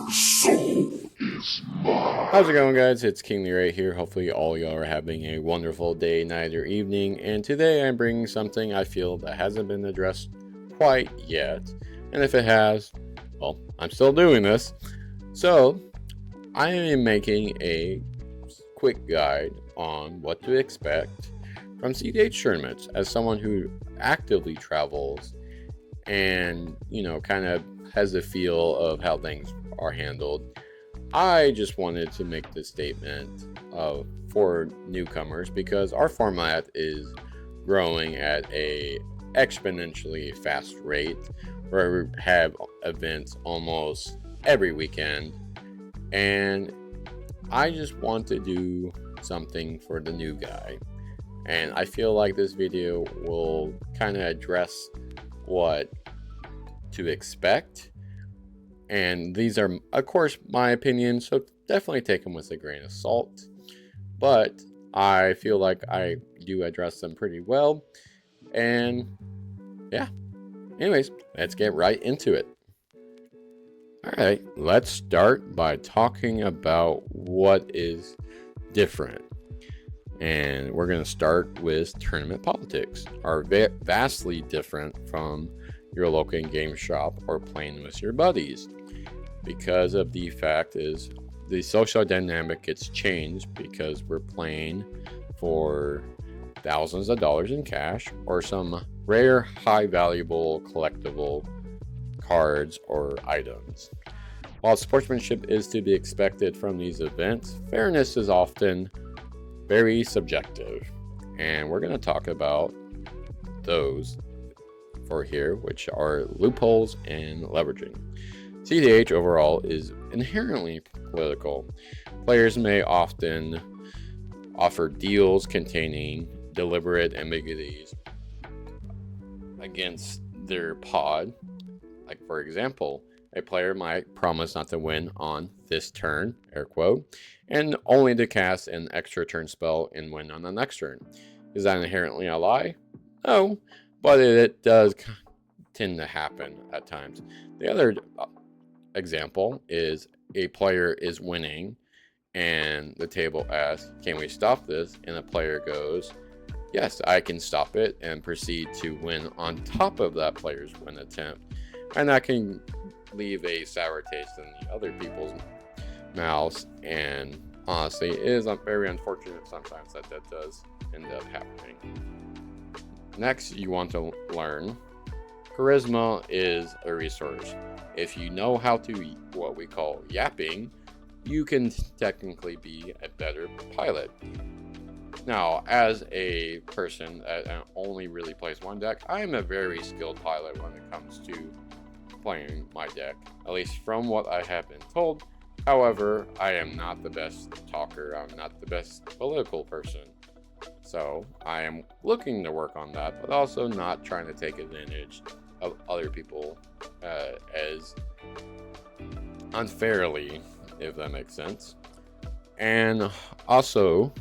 How's it going, guys? It's KingTheGreat here. Hopefully all y'all are having a wonderful day, night, or evening. And today I'm bringing something I feel that hasn't been addressed quite yet. And if it has, well, I'm still doing this. So I am making a quick guide on what to expect from cEDH tournaments as someone who actively travels and, kind of has a feel of how things are handled. I just wanted to make this statement for newcomers because our format is growing at a exponentially fast rate where we have events almost every weekend, and I just want to do something for the new guy, and I feel like this video will kind of address what to expect. And these are, of course, my opinions, so definitely take them with a grain of salt. But I feel like I do address them pretty well. And yeah, anyways, let's get right into it. Alright, let's start by talking about what is different. And we're going to start with tournament politics, are vastly different from your local game shop or playing with your buddies, because of the fact is the social dynamic gets changed because we're playing for thousands of dollars in cash or some rare high valuable collectible cards or items. While sportsmanship is to be expected from these events, fairness is often very subjective, and we're going to talk about those for here, which are loopholes and leveraging. cEDH overall is inherently political. Players may often offer deals containing deliberate ambiguities against their pod. Like, for example, a player might promise not to win on this turn, air quote, and only to cast an extra turn spell and win on the next turn. Is that inherently a lie? No, but it does tend to happen at times. The other example is a player is winning and the table asks, can we stop this? And the player goes, yes, I can stop it, and proceed to win on top of that player's win attempt. And that can leave a sour taste in the other people's mouths, and honestly it is very unfortunate sometimes that does end up happening. Next, you want to learn charisma is a resource. If you know how to, what we call yapping, you can technically be a better pilot. Now, as a person that only really plays one deck, I am a very skilled pilot when it comes to playing my deck, at least from what I have been told. However, I am not the best talker, I'm not the best political person. So I am looking to work on that, but also not trying to take advantage of other people as unfairly, if that makes sense. And also,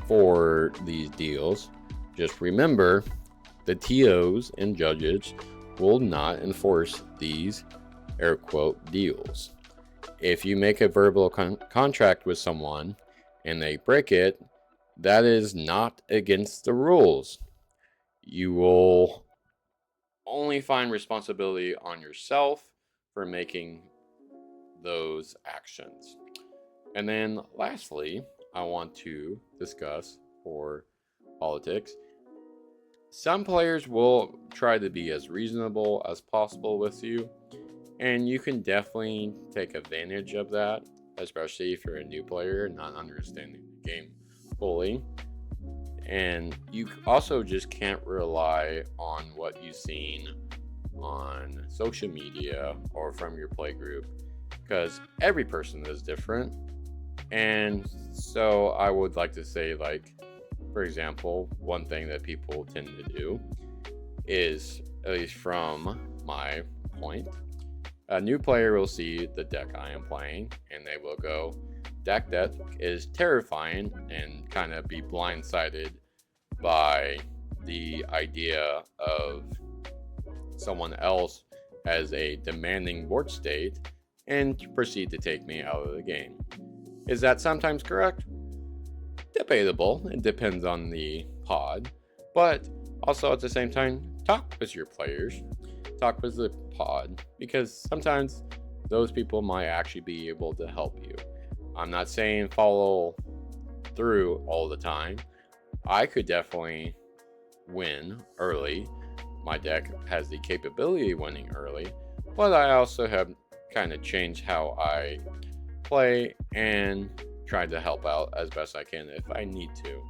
for these deals, just remember the TOs and judges will not enforce these air quote deals. If you make a verbal contract with someone and they break it, that is not against the rules. You will only find responsibility on yourself for making those actions. And then lastly, I want to discuss for politics. Some players will try to be as reasonable as possible with you, and you can definitely take advantage of that, especially if you're a new player not understanding the game fully. And you also just can't rely on what you've seen on social media or from your play group, because every person is different. And so I would like to say, like, for example, one thing that people tend to do is, at least from my point, a new player will see the deck I am playing and they will go, that deck is terrifying, and kind of be blindsided by the idea of someone else as a demanding board state and proceed to take me out of the game. Is that sometimes correct? Debatable. It depends on the pod. But also at the same time, talk with your players. Talk with the pod, because sometimes those people might actually be able to help you. I'm not saying follow through all the time. I could definitely win early. My deck has the capability of winning early, but I also have kind of changed how I play and tried to help out as best I can if I need to.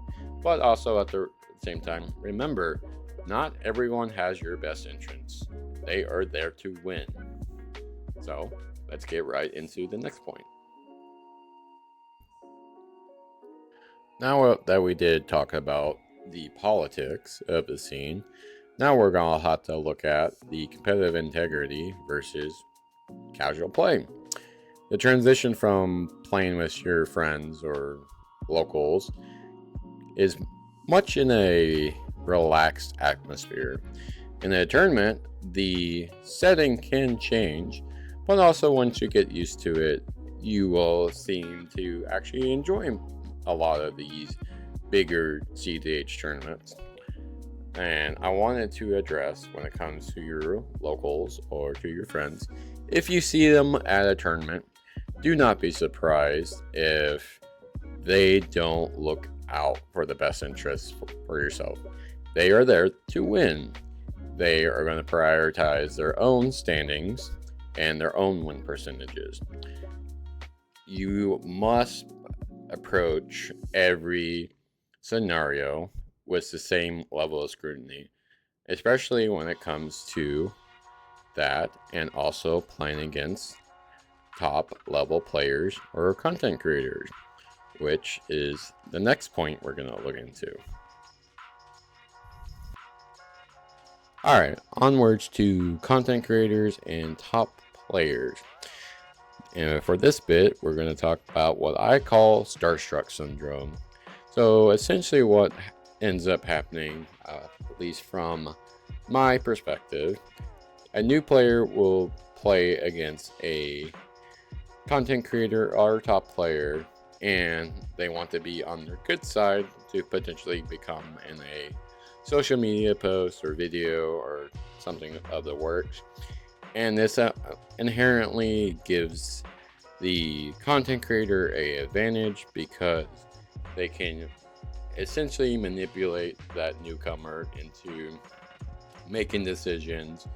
But also at the same time, remember, not everyone has your best interests. They are there to win. So let's get right into the next point. Now that we did talk about the politics of the scene, now we're going to have to look at the competitive integrity versus casual play. The transition from playing with your friends or locals is much in a relaxed atmosphere. In a tournament, the setting can change, but also once you get used to it, you will seem to actually enjoy a lot of these bigger cEDH tournaments. And I wanted to address, when it comes to your locals or to your friends, if you see them at a tournament, do not be surprised if they don't look out for the best interests for yourself. They are there to win. They are going to prioritize their own standings and their own win percentages. You must approach every scenario with the same level of scrutiny, especially when it comes to that and also playing against top level players or content creators, which is the next point we're going to look into. Alright, onwards to content creators and top players. And for this bit, we're going to talk about what I call starstruck syndrome. So essentially what ends up happening, at least from my perspective, a new player will play against a content creator or top player, and they want to be on their good side to potentially become in a social media post or video or something of the works. And this inherently gives the content creator an advantage because they can essentially manipulate that newcomer into making decisions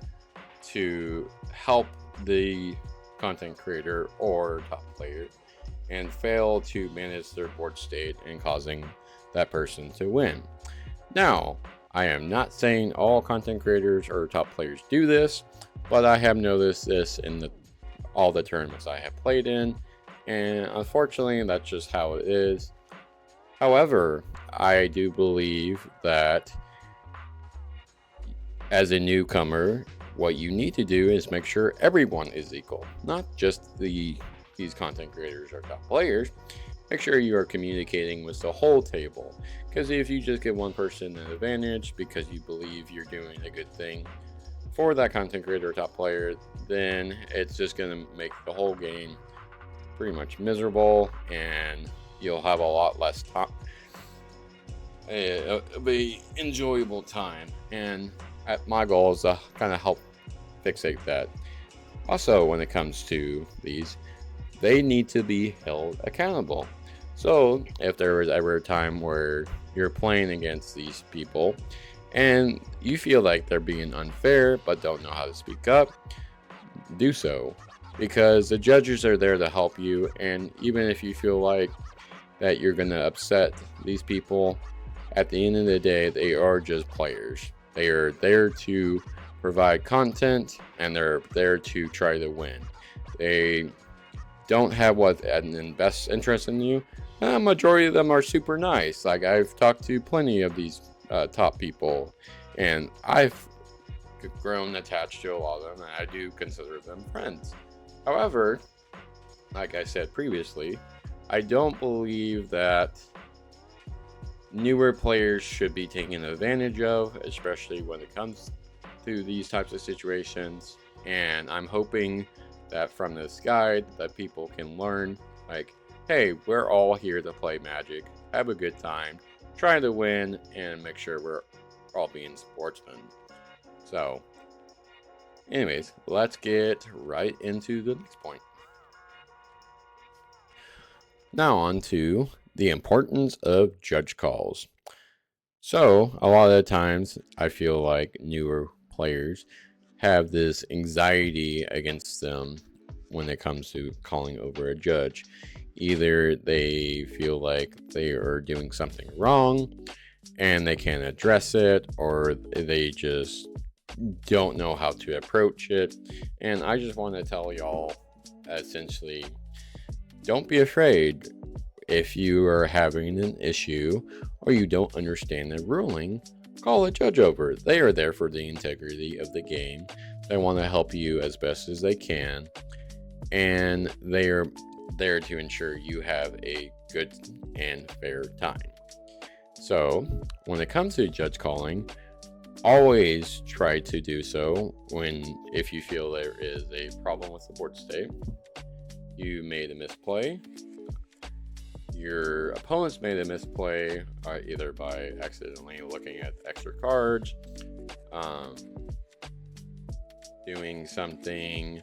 to help the content creator or top player and fail to manage their board state and causing that person to win. Now, I am not saying all content creators or top players do this, but I have noticed this in all the tournaments I have played in, and unfortunately that's just how it is. However, I do believe that as a newcomer, what you need to do is make sure everyone is equal, not just these content creators or top players. Make sure you are communicating with the whole table, because if you just give one person an advantage because you believe you're doing a good thing for that content creator or top player, then it's just going to make the whole game pretty much miserable, and you'll have a lot less time. It'll be enjoyable time, and my goal is to kind of help fixate that. Also, when it comes to these, they need to be held accountable. So if there was ever a time where you're playing against these people and you feel like they're being unfair but don't know how to speak up, do so, because the judges are there to help you. And even if you feel like that you're going to upset these people, at the end of the day, they are just players. They are there to provide content, and they're there to try to win. They don't have what's in best interest in you. A majority of them are super nice. Like, I've talked to plenty of these top people, and I've grown attached to a lot of them, and I do consider them friends. However, like I said previously, I don't believe that newer players should be taken advantage of, especially when it comes to these types of situations. And I'm hoping that from this guide that people can learn, like, hey, we're all here to play Magic, have a good time, try to win, and make sure we're all being sportsmen. So, anyways, let's get right into the next point. Now on to the importance of judge calls. So, a lot of the times, I feel like newer players have this anxiety against them when it comes to calling over a judge. Either they feel like they are doing something wrong and they can't address it, or they just don't know how to approach it. And I just want to tell y'all, essentially, don't be afraid. If you are having an issue or you don't understand the ruling, call a judge over. They are there for the integrity of the game. They want to help you as best as they can, and they are there to ensure you have a good and fair time. So, when it comes to judge calling, always try to do so if you feel there is a problem with the board state, you made a misplay, your opponents made a misplay, either by accidentally looking at extra cards, doing something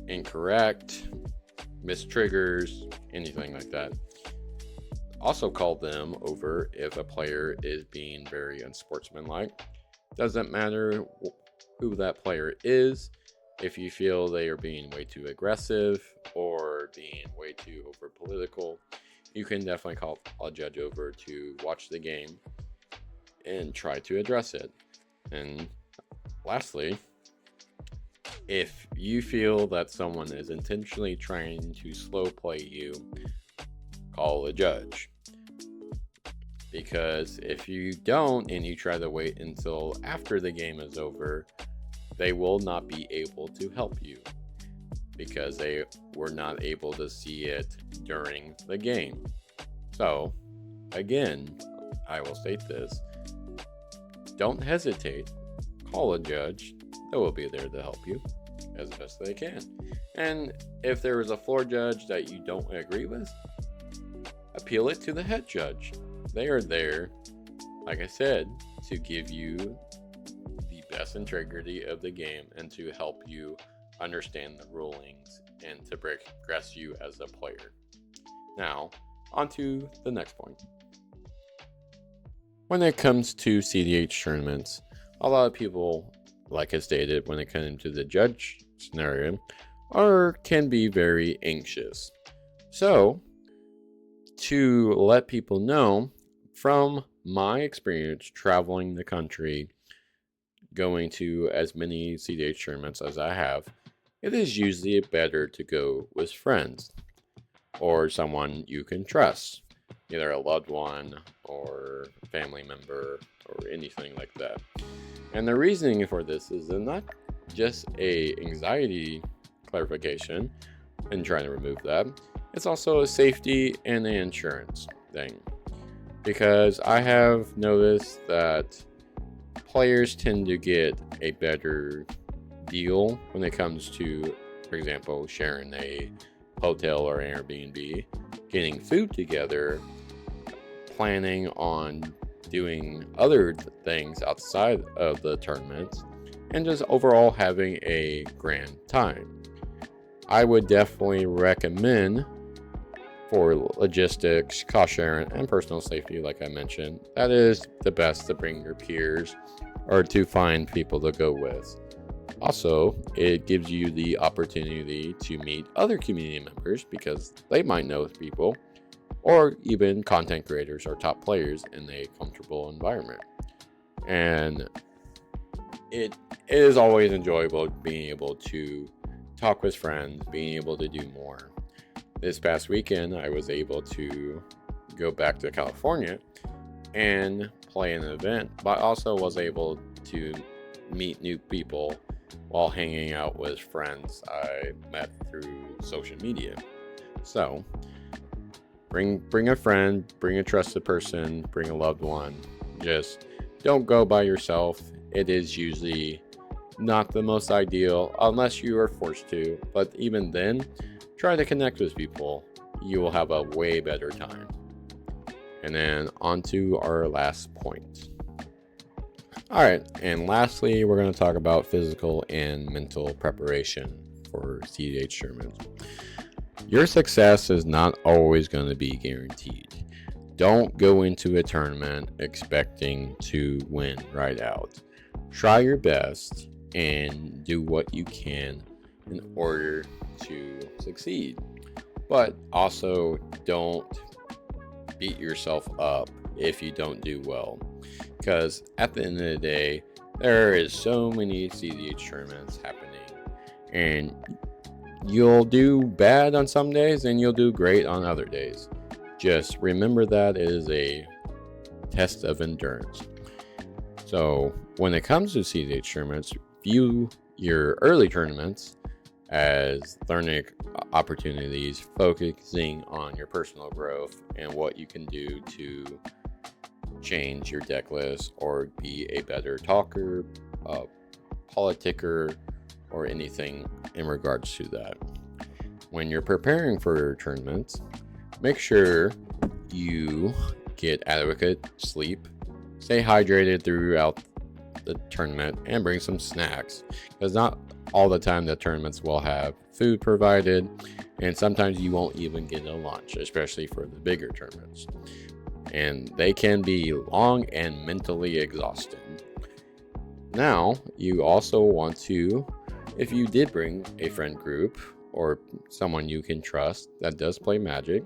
incorrect, missed triggers, anything like that. Also call them over if a player is being very unsportsmanlike. Doesn't matter who that player is. If you feel they are being way too aggressive or being way too over political, you can definitely call a judge over to watch the game and try to address it. And lastly, if you feel that someone is intentionally trying to slow play you, call a judge. Because if you don't and you try to wait until after the game is over, they will not be able to help you because they were not able to see it during the game. So, again, I will state this. Don't hesitate. Call a judge. They will be there to help you as best they can. And if there is a floor judge that you don't agree with, appeal it to the head judge. They are there, like I said, to give you best integrity of the game and to help you understand the rulings and to progress you as a player. Now, on to the next point. When it comes to cEDH tournaments, a lot of people, like I stated, when it comes to the judge scenario, can be very anxious. So, to let people know, from my experience traveling the country, going to as many cEDH tournaments as I have, it is usually better to go with friends or someone you can trust, either a loved one or a family member or anything like that. And the reasoning for this is not just a anxiety clarification and trying to remove that, it's also a safety and an insurance thing. Because I have noticed that players tend to get a better deal when it comes to, for example, sharing a hotel or Airbnb, getting food together, planning on doing other things outside of the tournaments, and just overall having a grand time. I would definitely recommend, for logistics, cost sharing, and personal safety, like I mentioned, that is the best to bring your peers or to find people to go with. Also, it gives you the opportunity to meet other community members because they might know people, or even content creators or top players in a comfortable environment. And it is always enjoyable being able to talk with friends, being able to do more. This past weekend, I was able to go back to California and play an event, but also was able to meet new people while hanging out with friends I met through social media. So, bring a friend, bring a trusted person, bring a loved one. Just don't go by yourself. It is usually Not the most ideal unless you are forced to, but even then, try to connect with people. You will have a way better time. And then on to our last point. Alright, and lastly, we're going to talk about physical and mental preparation for cEDH tournaments. Your success is not always going to be guaranteed. Don't go into a tournament expecting to win right out. Try your best and do what you can in order to succeed. But also don't beat yourself up if you don't do well. Because at the end of the day, there is so many cEDH tournaments happening. And you'll do bad on some days and you'll do great on other days. Just remember that it is a test of endurance. So when it comes to cEDH tournaments, view your early tournaments as learning opportunities, focusing on your personal growth and what you can do to change your deck list or be a better talker, politicker, or anything in regards to that. When you're preparing for your tournaments, make sure you get adequate sleep, stay hydrated throughout the tournament, and bring some snacks, because not all the time the tournaments will have food provided, and sometimes you won't even get a lunch, especially for the bigger tournaments, and they can be long and mentally exhausting. Now, you also want to, if you did bring a friend group or someone you can trust that does play Magic,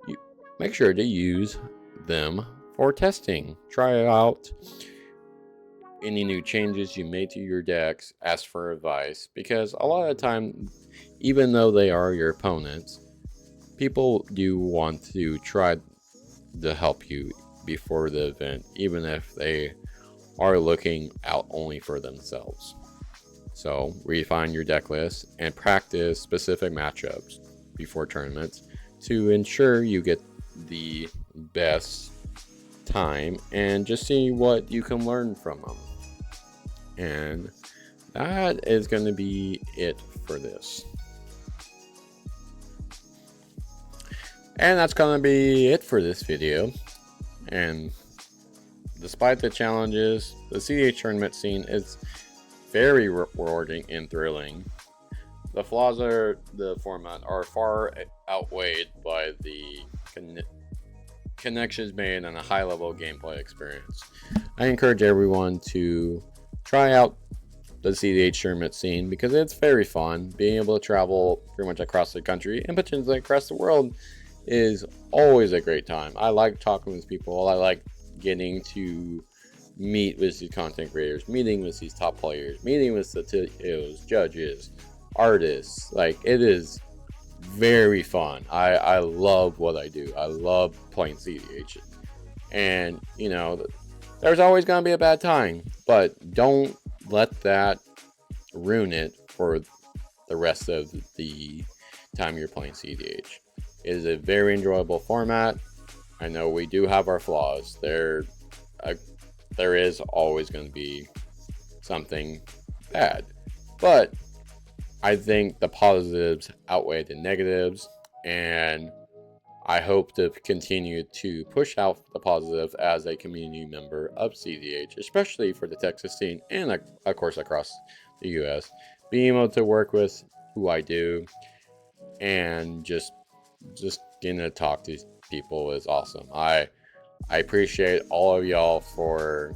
you make sure to use them for testing. Try out any new changes you made to your decks, ask for advice, because a lot of the time, even though they are your opponents, people do want to try to help you before the event, even if they are looking out only for themselves. So refine your deck list and practice specific matchups before tournaments to ensure you get the best time and just see what you can learn from them. And that is going to be it for this. And that's going to be it for this video. And despite the challenges, the cEDH tournament scene is very rewarding and thrilling. The flaws of the format are far outweighed by the connections made and a high level gameplay experience. I encourage everyone to try out the cEDH tournament scene because it's very fun. Being able to travel pretty much across the country and potentially across the world is always a great time. I like talking with people. I like getting to meet with these content creators, meeting with these top players, meeting with the TOs, judges, artists. Like, it is very fun. I love what I do. I love playing cEDH. And, you know, there's always going to be a bad time, but don't let that ruin it for the rest of the time you're playing cEDH. It is a very enjoyable format. I know we do have our flaws. There is always going to be something bad, but I think the positives outweigh the negatives, and I hope to continue to push out the positive as a community member of cEDH, especially for the Texas scene and of course across the US. Being able to work with who I do and just getting to talk to people is awesome. I appreciate all of y'all for,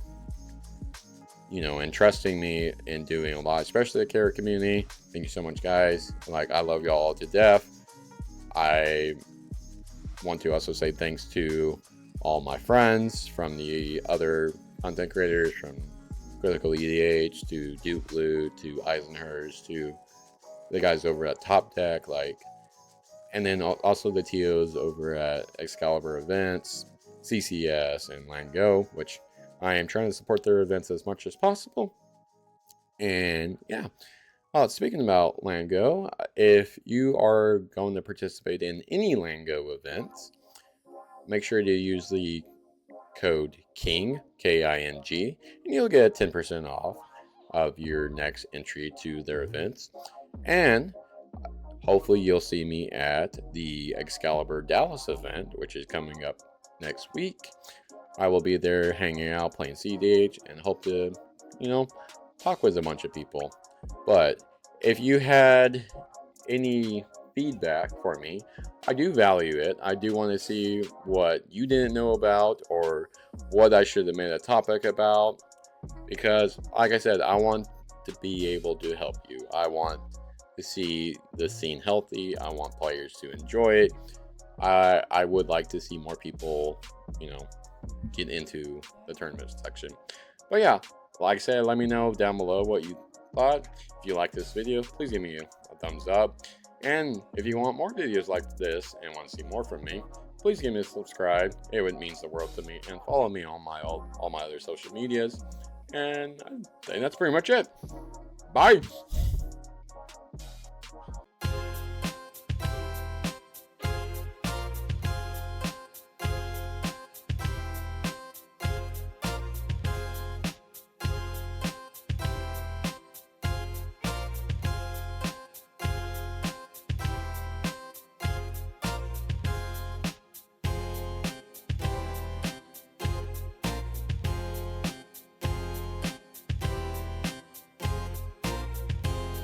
you know, entrusting me in doing a lot, especially the character community. Thank you so much, guys. Like, I love y'all to death. I want to also say thanks to all my friends from the other content creators, from Critical EDH to Duke Blue to Eisenhurst to the guys over at TopDeck, like, and then also the TOs over at Excalibur Events, CCS, and Land Go, which I am trying to support their events as much as possible. And yeah, speaking about Land Go, if you are going to participate in any Land Go events, make sure to use the code KING, K-I-N-G, and you'll get 10% off. of your next entry to their events. And hopefully you'll see me at the Excalibur Dallas event, which is coming up next week. I will be there hanging out, playing cEDH, and hope to, talk with a bunch of people. But if you had any feedback for me, I do value it. I do want to see what you didn't know about or what I should have made a topic about, because like I said, I want to be able to help you. I want to see the scene healthy. I want players to enjoy it. I would like to see more people, get into the tournament section. But yeah, like I said, let me know down below what you thought. If you like this video, please give me a thumbs up. And if you want more videos like this and want to see more from me, please give me a subscribe. It would mean the world to me. And follow me on all my other social medias. And I think that's pretty much it. Bye.